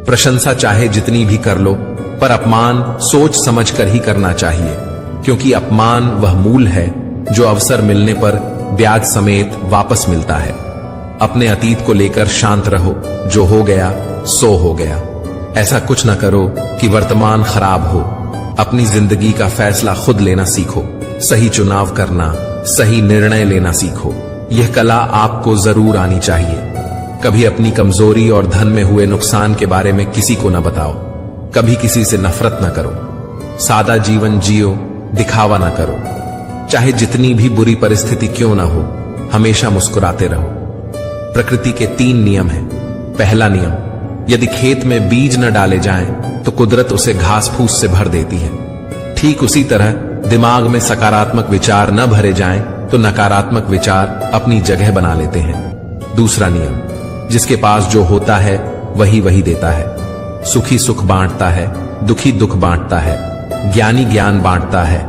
प्रशंसा चाहे जितनी भी कर लो, पर अपमान सोच समझ कर ही करना चाहिए, क्योंकि अपमान वह मूल है जो अवसर मिलने पर ब्याज समेत वापस मिलता है। अपने अतीत को लेकर शांत रहो, जो हो गया सो हो गया। ऐसा कुछ न करो कि वर्तमान खराब हो। अपनी जिंदगी का फैसला खुद लेना सीखो, सही चुनाव करना, सही निर्णय लेना सीखो। यह कला आपको जरूर आनी चाहिए। कभी अपनी कमजोरी और धन में हुए नुकसान के बारे में किसी को न बताओ। कभी किसी से नफरत न करो। सादा जीवन जियो, दिखावा न करो। चाहे जितनी भी बुरी परिस्थिति क्यों ना हो, हमेशा मुस्कुराते रहो। प्रकृति के 3 नियम हैं। पहला नियम, यदि खेत में बीज न डाले जाएं, तो कुदरत उसे घास फूस से भर देती है। ठीक उसी तरह दिमाग में सकारात्मक विचार न भरे जाएं, तो नकारात्मक विचार अपनी जगह बना लेते हैं। दूसरा नियम, जिसके पास जो होता है वही वही देता है। सुखी सुख बांटता है, दुखी दुख बांटता है। ज्ञानी ज्ञान बांटता है,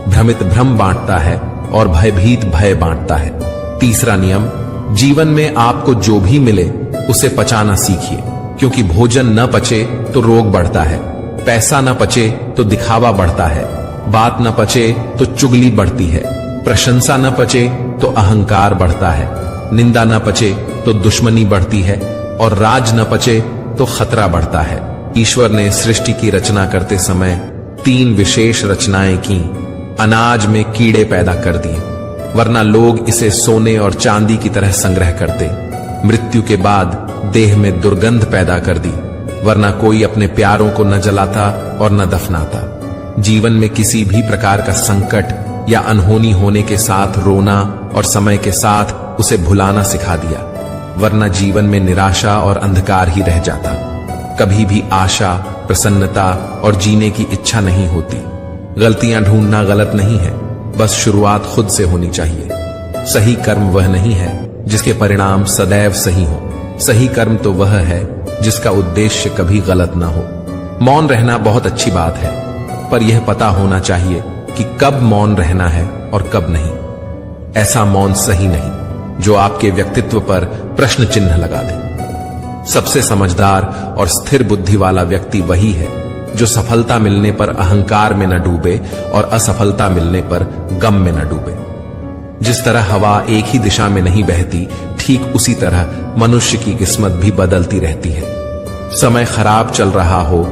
भ्रमित भ्रम बांटता है और भयभीत भय बांटता है। तीसरा नियम, जीवन में आपको जो भी मिले उसे पचाना सीखिए, क्योंकि भोजन न पचे तो रोग बढ़ता है, पैसा न पचे तो दिखावा बढ़ता है, बात न पचे तो चुगली बढ़ती है, प्रशंसा न पचे तो अहंकार बढ़ता है, निंदा न पचे तो दुश्मनी बढ़ती है और राज न पचे तो खतरा बढ़ता है। ईश्वर ने सृष्टि की रचना करते समय 3 विशेष रचनाएं की। अनाज में कीड़े पैदा कर दिए, वरना लोग इसे सोने और चांदी की तरह संग्रह करते। मृत्यु के बाद देह में दुर्गंध पैदा कर दी, वरना कोई अपने प्यारों को न जलाता और न दफनाता। जीवन में किसी भी प्रकार का संकट या अनहोनी होने के साथ रोना और समय के साथ उसे भुलाना सिखा दिया, वरना जीवन में निराशा और अंधकार ही रह जाता। कभी भी आशा, प्रसन्नता और जीने की इच्छा नहीं होती। गलतियां ढूंढना गलत नहीं है, बस शुरुआत खुद से होनी चाहिए। सही कर्म वह नहीं है जिसके परिणाम सदैव सही हो। सही कर्म तो वह है जिसका उद्देश्य कभी गलत ना हो। मौन रहना बहुत अच्छी बात है, पर यह पता होना चाहिए कि कब मौन रहना है और कब नहीं। ऐसा मौन सही नहीं जो आपके व्यक्तित्व पर प्रश्न चिन्ह लगा दे। सबसे समझदार और स्थिर बुद्धि वाला व्यक्ति वही है जो सफलता मिलने पर अहंकार में न डूबे और असफलता मिलने पर गम में न डूबे। जिस तरह हवा एक ही दिशा में नहीं बहती, ठीक उसी तरह मनुष्य की किस्मत भी बदलती रहती है। समय खराब चल रहा हो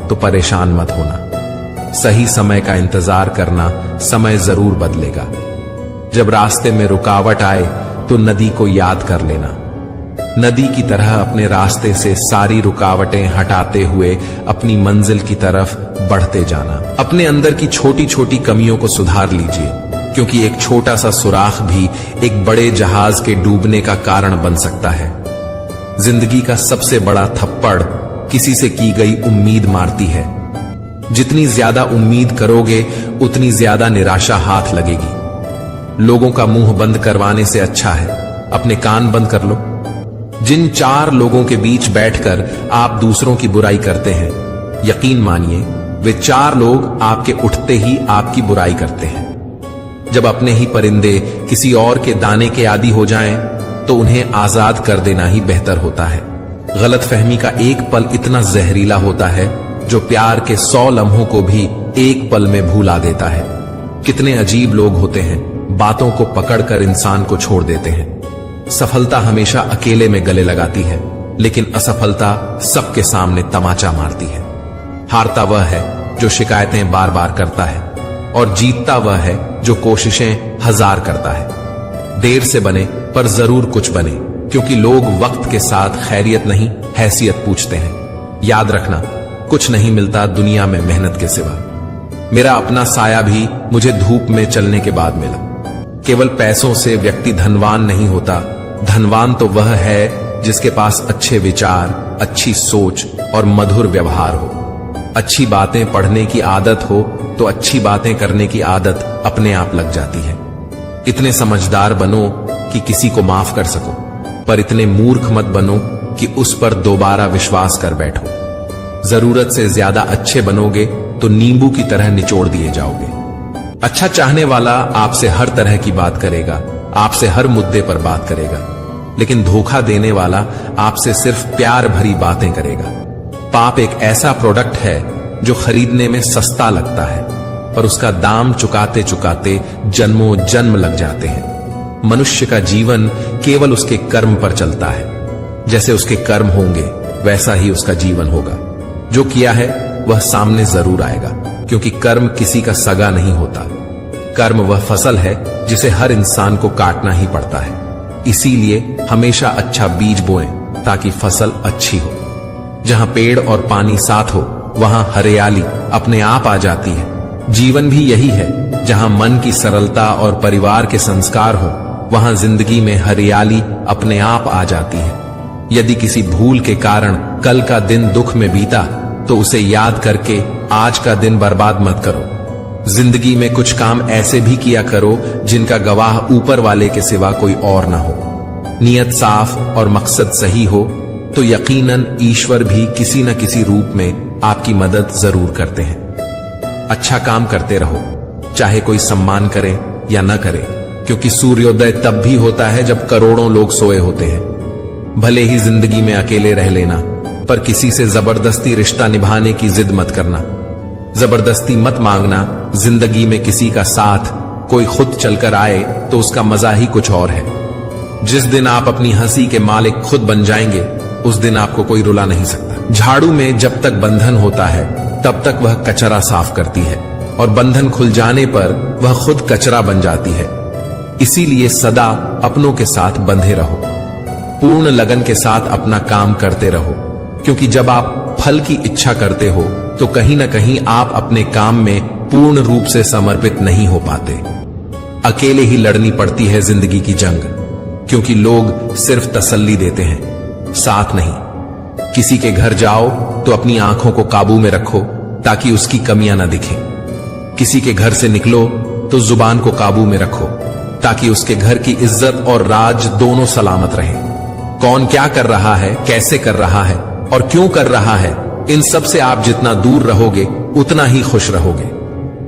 तो परेशान मत होना। सही समय का इंतजार करना, समय जरूर बदलेगा। जब रास्ते में रुकावट आए तो नदी को याद कर लेना। नदी की तरह अपने रास्ते से सारी रुकावटें हटाते हुए अपनी मंजिल की तरफ बढ़ते जाना। अपने अंदर की छोटी छोटी कमियों को सुधार लीजिए, क्योंकि एक छोटा सा सुराख भी एक बड़े जहाज के डूबने का कारण बन सकता है। जिंदगी का सबसे बड़ा थप्पड़ किसी से की गई उम्मीद मारती है। जितनी ज्यादा उम्मीद करोगे उतनी ज्यादा निराशा हाथ लगेगी। लोगों का मुंह बंद करवाने से अच्छा है अपने कान बंद कर लो। जिन 4 लोगों के बीच बैठकर आप दूसरों की बुराई करते हैं, यकीन मानिए वे 4 लोग आपके उठते ही आपकी बुराई करते हैं। जब अपने ही परिंदे किसी और के दाने के आदी हो जाएं, तो उन्हें आजाद कर देना ही बेहतर होता है। गलतफहमी का एक पल इतना जहरीला होता है जो प्यार के 100 लम्हों को भी एक पल में भुला देता है। कितने अजीब लोग होते हैं, बातों को पकड़कर इंसान को छोड़ देते हैं। सफलता हमेशा अकेले में गले लगाती है, लेकिन असफलता सबके सामने तमाचा मारती है। हारता वह है जो शिकायतें बार बार करता है, और जीतता वह है जो कोशिशें 1000 करता है। देर से बने पर जरूर कुछ बने, क्योंकि लोग वक्त के साथ खैरियत नहीं हैसियत पूछते हैं। याद रखना, कुछ नहीं मिलता दुनिया में मेहनत के सिवा। मेरा अपना साया भी मुझे धूप में चलने के बाद मिला। केवल पैसों से व्यक्ति धनवान नहीं होता। धनवान तो वह है जिसके पास अच्छे विचार, अच्छी सोच और मधुर व्यवहार हो। अच्छी बातें पढ़ने की आदत हो तो अच्छी बातें करने की आदत अपने आप लग जाती है। इतने समझदार बनो कि किसी को माफ कर सको, पर इतने मूर्ख मत बनो कि उस पर दोबारा विश्वास कर बैठो। जरूरत से ज्यादा अच्छे बनोगे तो नींबू की तरह निचोड़ दिए जाओगे। अच्छा चाहने वाला आपसे हर तरह की बात करेगा, आपसे हर मुद्दे पर बात करेगा, लेकिन धोखा देने वाला आपसे सिर्फ प्यार भरी बातें करेगा। पाप एक ऐसा प्रोडक्ट है जो खरीदने में सस्ता लगता है, पर उसका दाम चुकाते चुकाते जन्मों जन्म लग जाते हैं। मनुष्य का जीवन केवल उसके कर्म पर चलता है। जैसे उसके कर्म होंगे वैसा ही उसका जीवन होगा। जो किया है वह सामने जरूर आएगा, क्योंकि कर्म किसी का सगा नहीं होता। कर्म वह फसल है जिसे हर इंसान को काटना ही पड़ता है। इसीलिए हमेशा अच्छा बीज बोएं ताकि फसल अच्छी हो। जहां पेड़ और पानी साथ हो वहां हरियाली अपने आप आ जाती है। जीवन भी यही है, जहां मन की सरलता और परिवार के संस्कार हो वहां जिंदगी में हरियाली अपने आप आ जाती है। यदि किसी भूल के कारण कल का दिन दुख में बीता तो उसे याद करके आज का दिन बर्बाद मत करो। जिंदगी में कुछ काम ऐसे भी किया करो जिनका गवाह ऊपर वाले के सिवा कोई और ना हो। नियत साफ और मकसद सही हो तो यकीनन ईश्वर भी किसी न किसी रूप में आपकी मदद जरूर करते हैं। अच्छा काम करते रहो, चाहे कोई सम्मान करे या न करे, क्योंकि सूर्योदय तब भी होता है जब करोड़ों लोग सोए होते हैं। भले ही जिंदगी में अकेले रह लेना, पर किसी से जबरदस्ती रिश्ता निभाने की जिद मत करना। जबरदस्ती मत मांगना। जिंदगी में किसी का साथ कोई खुद चलकर आए तो उसका मजा ही कुछ और है। जिस दिन आप अपनी हंसी के मालिक खुद बन जाएंगे उस दिन आपको कोई रुला नहीं सकता। झाड़ू में जब तक बंधन होता है तब तक वह कचरा साफ करती है, और बंधन खुल जाने पर वह खुद कचरा बन जाती है। इसीलिए सदा अपनों के साथ बंधे रहो। पूर्ण लगन के साथ अपना काम करते रहो, क्योंकि जब आप फल की इच्छा करते हो तो कहीं ना कहीं आप अपने काम में पूर्ण रूप से समर्पित नहीं हो पाते। अकेले ही लड़नी पड़ती है जिंदगी की जंग, क्योंकि लोग सिर्फ तसल्ली देते हैं, साथ नहीं। किसी के घर जाओ तो अपनी आंखों को काबू में रखो ताकि उसकी कमियां ना दिखें। किसी के घर से निकलो तो जुबान को काबू में रखो ताकि उसके घर की इज्जत और राज दोनों सलामत रहें। कौन क्या कर रहा है, कैसे कर रहा है और क्यों कर रहा है, इन सब से आप जितना दूर रहोगे उतना ही खुश रहोगे।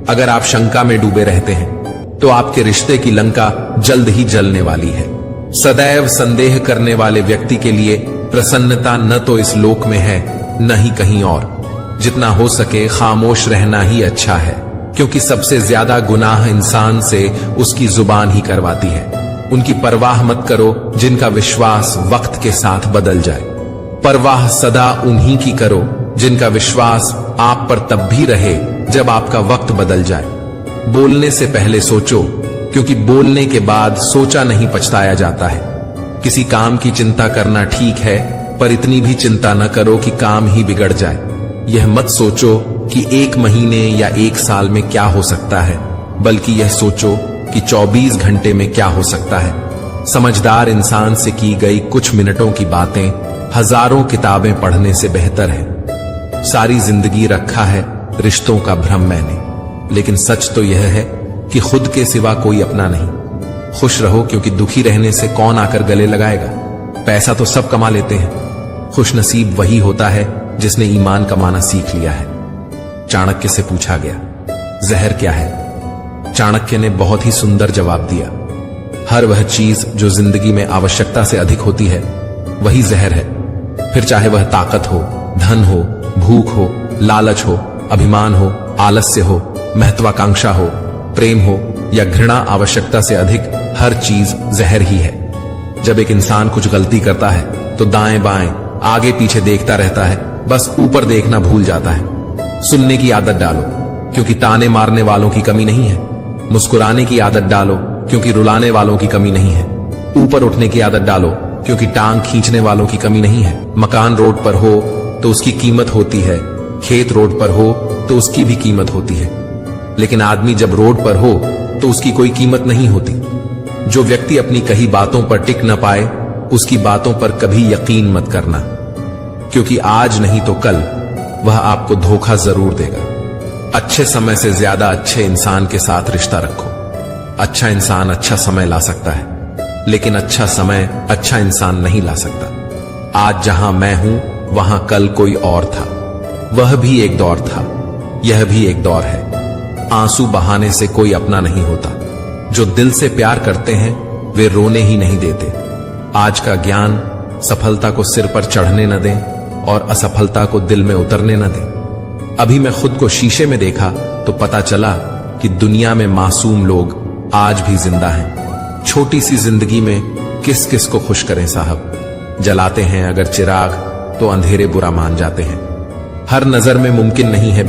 अगर आप शंका में डूबे रहते हैं तो आपके रिश्ते की लंका जल्द ही जलने वाली है। सदैव संदेह करने वाले व्यक्ति के लिए प्रसन्नता न तो इस लोक में है न ही कहीं और। जितना हो सके खामोश रहना ही अच्छा है, क्योंकि सबसे ज्यादा गुनाह इंसान से उसकी जुबान ही करवाती है। उनकी परवाह मत करो जिनका विश्वास वक्त के साथ बदल जाए। परवाह सदा उन्हीं की करो जिनका विश्वास आप पर तब भी रहे जब आपका वक्त बदल जाए। बोलने से पहले सोचो, क्योंकि बोलने के बाद सोचा नहीं पछताया जाता है। किसी काम की चिंता करना ठीक है, पर इतनी भी चिंता न करो कि काम ही बिगड़ जाए। यह मत सोचो कि 1 महीने या 1 साल में क्या हो सकता है, बल्कि यह सोचो कि 24 घंटे में क्या हो सकता है। समझदार इंसान से की गई कुछ मिनटों की बातें हजारों किताबें पढ़ने से बेहतर है। सारी जिंदगी रखा है रिश्तों का भ्रम मैंने, लेकिन सच तो यह है कि खुद के सिवा कोई अपना नहीं। खुश रहो, क्योंकि दुखी रहने से कौन आकर गले लगाएगा। पैसा तो सब कमा लेते हैं, खुश नसीब वही होता है जिसने ईमान कमाना सीख लिया है। चाणक्य से पूछा गया, जहर क्या है? चाणक्य ने बहुत ही सुंदर जवाब दिया, हर वह चीज जो जिंदगी में आवश्यकता से अधिक होती है वही जहर है। फिर चाहे वह ताकत हो, धन हो, भूख हो, लालच हो, अभिमान हो, आलस्य हो, महत्वाकांक्षा हो, प्रेम हो या घृणा, आवश्यकता से अधिक हर चीज जहर ही है। जब एक इंसान कुछ गलती करता है तो दाएं बाएं आगे पीछे देखता रहता है, बस ऊपर देखना भूल जाता है। सुनने की आदत डालो, क्योंकि ताने मारने वालों की कमी नहीं है। मुस्कुराने की आदत डालो, क्योंकि रुलाने वालों की कमी नहीं है। ऊपर उठने की आदत डालो, क्योंकि टांग खींचने वालों की कमी नहीं है। मकान रोड पर हो तो उसकी कीमत होती है, खेत रोड पर हो तो उसकी भी कीमत होती है, लेकिन आदमी जब रोड पर हो तो उसकी कोई कीमत नहीं होती। जो व्यक्ति अपनी कही बातों पर टिक न पाए उसकी बातों पर कभी यकीन मत करना, क्योंकि आज नहीं तो कल वह आपको धोखा जरूर देगा। अच्छे समय से ज्यादा अच्छे इंसान के साथ रिश्ता रखो। अच्छा इंसान अच्छा समय ला सकता है, लेकिन अच्छा समय अच्छा इंसान नहीं ला सकता। आज जहां मैं हूं वहां कल कोई और था, वह भी एक दौर था, यह भी एक दौर है। आंसू बहाने से कोई अपना नहीं होता। जो दिल से प्यार करते हैं वे रोने ही नहीं देते। आज का ज्ञान सफलता को सिर पर चढ़ने न दें और असफलता को दिल में उतरने न दें। अभी मैं खुद को शीशे में देखा तो पता चला कि दुनिया में मासूम लोग आज भी जिंदा हैं। छोटी सी जिंदगी में किस किस को खुश करें साहब। जलाते हैं अगर चिराग तो अंधेरे बुरा मान जाते हैं। हर नजर में मुमकिन नहीं है